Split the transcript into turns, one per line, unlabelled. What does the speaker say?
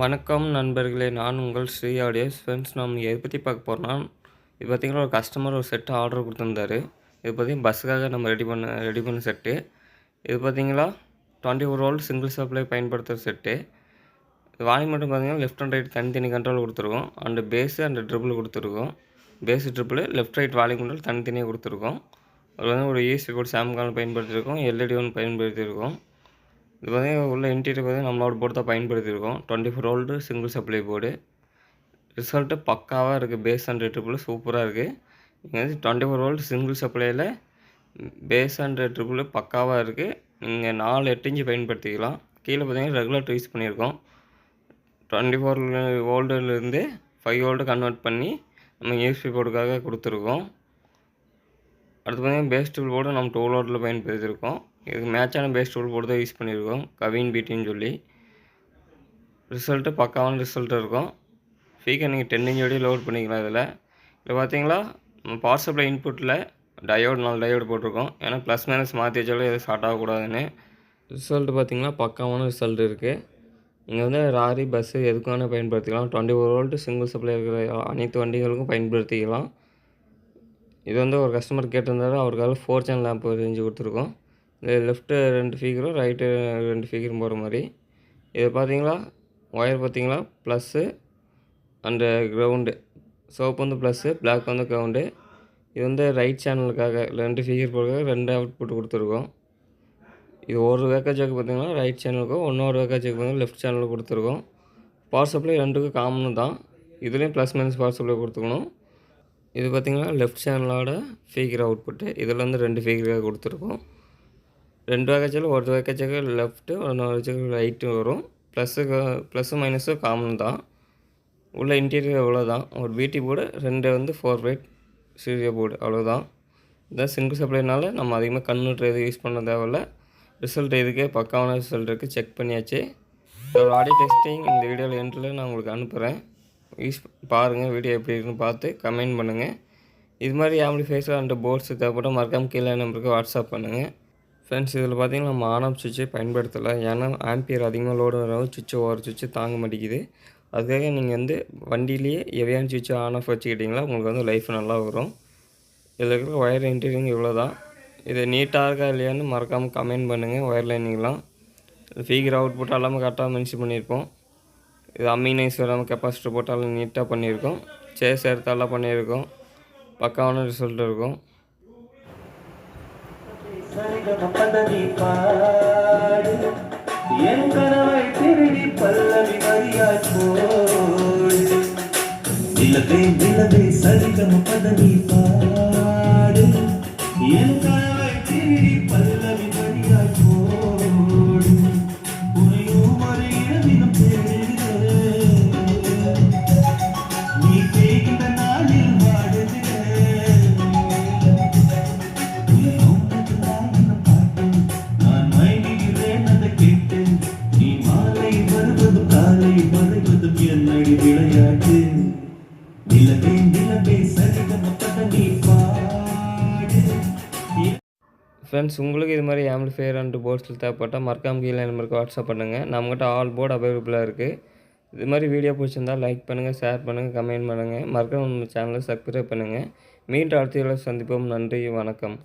வணக்கம் நண்பர்களே, நான் உங்கள் ஸ்ரீ ஆடியோஸ். ஃப்ரெண்ட்ஸ், நம்ம எதை பற்றி பார்க்க போகிறோம்னா, இது பார்த்திங்கன்னா ஒரு கஸ்டமர் ஒரு செட்டு ஆர்டர் கொடுத்துருந்தாரு. இது பார்த்திங்கன்னா பஸ்ஸுக்காக நம்ம ரெடி பண்ண செட்டு. இது பார்த்திங்களா 24 வோல்ட் சிங்கிள் சப்ளை பயன்படுத்துகிற செட்டு. வால்யூம் மட்டும் பார்த்திங்கன்னா லெஃப்ட் அண்ட் ரைட் தனித்தனி கண்ட்ரோல் கொடுத்துருக்கோம். அண்டு பேஸு அண்டு ட்ரிபிள் கொடுத்துருக்கோம். Base triple left right volume control தனித்தனியாக கொடுத்துருக்கோம். அது வந்து ஒரு யூஎஸ்பி போர்டு சாம்கான் பயன்படுத்தியிருக்கோம். எல்இடி ஒன்று பயன்படுத்தியிருக்கோம். இது பார்த்திங்கன்னா உள்ள இன்டீரியர் பார்த்திங்கன்னா நம்மளோட போர்டு தான் பயன்படுத்தியிருக்கோம். 24 volt single supply board. Result பக்காவாக இருக்குது. பேஸ் அண்ட் ட்ரிபிள் சூப்பராக இருக்குது. நீங்கள் வந்து 24 வோல்ட் சிங்கிள் சப்ளையில் பேஸ் அண்ட் ட்ரிபிள் பக்காவாக இருக்குது. நீங்கள் 4 8 இன்ச்சு பயன்படுத்திக்கலாம். கீழே பார்த்திங்கன்னா ரெகுலேட்டர் யூஸ் பண்ணியிருக்கோம். 24 வோல்ட்டுலேருந்து 5 வோல்ட்டு கன்வெர்ட் பண்ணி நம்ம யூஎஸ்பி போர்டுக்காக கொடுத்துருக்கோம். அடுத்து பார்த்திங்கன்னா பேஸ் ட்ரிபிள் போர்டு நம்ம 2 வோல்ட்டில் பயன்படுத்தியிருக்கோம். இதுக்கு மேட்சான பேஸ் ட்ரிபிள் போர்டு தான் யூஸ் பண்ணியிருக்கோம். கவின் பிடின்னு சொல்லி. ரிசல்ட்டு பக்காவான ரிசல்ட்டு இருக்கும். ஸ்பீக்கர் நீங்கள் 10 இன்ச் வரையும் லோட் பண்ணிக்கலாம். இதில் பார்த்தீங்களா நம்ம பவர் சப்ளை இன்புட்டில் டயோடு 4 டயோடு போட்டிருக்கோம். ஏன்னா ப்ளஸ் மைனஸ் மாற்றி வச்சாலும் எதுவும் ஷார்ட் ஆகக்கூடாதுன்னு. ரிசல்ட்டு பார்த்திங்கன்னா பக்காவான ரிசல்ட் இருக்குது. நீங்கள் வந்து லாரி பஸ்ஸு எதுக்கு வேணால் பயன்படுத்திக்கலாம். 24 வோல்ட்டு சிங்கிள் சப்ளை இருக்கிற அனைத்து வண்டிகளுக்கும் பயன்படுத்திக்கலாம். இது வந்து ஒரு கஸ்டமர் கேட்டிருந்தாரு. அவருக்காக 4 சேனல் லேம்ப் செஞ்சு கொடுத்துருக்கோம். இது லெஃப்ட்டு 2 ஃபிகரும் ரைட்டு 2 ஃபிகரும் போகிற மாதிரி. இது பார்த்தீங்களா ஒயர் பார்த்தீங்களா ப்ளஸ்ஸு அண்டு கிரவுண்டு. சோப்பு வந்து ப்ளஸ்ஸு, பிளாக் வந்து கிரவுண்டு. இது வந்து ரைட் சேனலுக்காக 2 ஃபிகர் போடுறதுக்காக 2 அவுட்புட் கொடுத்துருக்கோம். இது ஒரு வேக்கேஜுக்கு பார்த்தீங்கன்னா ரைட் சேனலுக்கும், இன்னொரு வேக்கேஜுக்கு பார்த்தீங்கன்னா லெஃப்ட் சேனலுக்கு கொடுத்துருக்கோம். பவர் சப்ளை 2க்கும் காமன் தான். இதுலேயும் ப்ளஸ் மைனஸ் பவர் சப்ளை கொடுத்துக்கணும். இது பார்த்திங்கன்னா லெஃப்ட் சேனலோட ஃபிகர் அவுட்புட்டு. இதில் வந்து 2 ஃபிகராக கொடுத்துருக்கோம். 2 வேக்கேஜில் ஒரு வேக்கேஜுக்கு லெஃப்ட்டு, இன்னொரு வேக்கேஜுக்கு ரைட்டு வரும். ப்ளஸ்ஸு மைனஸு காமன் தான். உள்ள இன்டீரியர் அவ்வளோதான். ஒரு பிடி போர்டு, 2 வந்து 4 வைட் சீரியோ போர்டு, அவ்வளோதான். இதான் சிங்கிள் சப்ளைனால நம்ம அதிகமாக கன்வெர்ட்டர் எதுவும் யூஸ் பண்ண தேவையில்ல. ரிசல்ட் இதுக்கே பக்காவான ரிசல்ட் இருக்குது. செக் பண்ணியாச்சு. ஒரு ஆடியோ டெஸ்டிங் இந்த வீடியோவில் எண்டில் நான் உங்களுக்கு அனுப்புகிறேன். யூஸ் பாருங்கள். வீடியோ எப்படி இருக்குன்னு பார்த்து கமெண்ட் பண்ணுங்கள். இது மாதிரி ஆம்பிளிஃபையர்ஸ் அண்ட் போர்ட்ஸ் தேவைப்பட்டால் மறக்காமல் கீழே நம்பருக்கு வாட்ஸ்அப் பண்ணுங்கள். ஃப்ரெண்ட்ஸ், இதில் பார்த்திங்கன்னா நம்ம ஆன் ஆஃப் சுவிட்சை பயன்படுத்தலை. ஏன்னா ஆம்பியர் அதிகமாக லோடு வரவும் ஓவர் சுவிட்சு தாங்க மாட்டேங்குது. அதுக்காக நீங்கள் வந்து வண்டியிலேயே எவையான சுவிட்சை ஆன் ஆஃப் வச்சுக்கிட்டிங்களா உங்களுக்கு வந்து லைஃப் நல்லா வரும். இதில் இருக்கிற ஒயர் இன்டீரியரிங் இவ்வளோ தான். இது நீட்டாக இருக்கா இல்லையான்னு மறக்காமல் கமெண்ட் பண்ணுங்கள். ஒயர் லைனிங்லாம் ஃபிகர் அவுட்புட் எல்லாமே கரெக்டாக மென்ஷன் பண்ணியிருக்கோம். இது அம்மினைஸ் வராமல் கெப்பாசிட்டர் போட்டாலும் நீட்டாக பண்ணியிருக்கோம். சேஸ் எடுத்தாலாம் பண்ணியிருக்கோம். பக்காவான ரிசல்ட் இருக்கும். ஃப்ரெண்ட்ஸ், உங்களுக்கு இது மாதிரி ஆம்பிளிஃபையர் அண்ட் போர்ட்ஸில் தேவைப்பட்டால் மறக்காமல் கீழே நம்பருக்கு வாட்ஸ்அப் பண்ணுங்கள். நம்மகிட்ட ஆல் போர்டு அவைலபிளாக இருக்குது. இது மாதிரி வீடியோ பிடிச்சிருந்தால் லைக் பண்ணுங்கள், ஷேர் பண்ணுங்கள், கமெண்ட் பண்ணுங்கள். மறக்காம நம்ம சேனலை சப்ஸ்கிரைப் பண்ணுங்கள். மீண்டும் அடுத்த வீடியோவில் சந்திப்போம். நன்றி, வணக்கம்.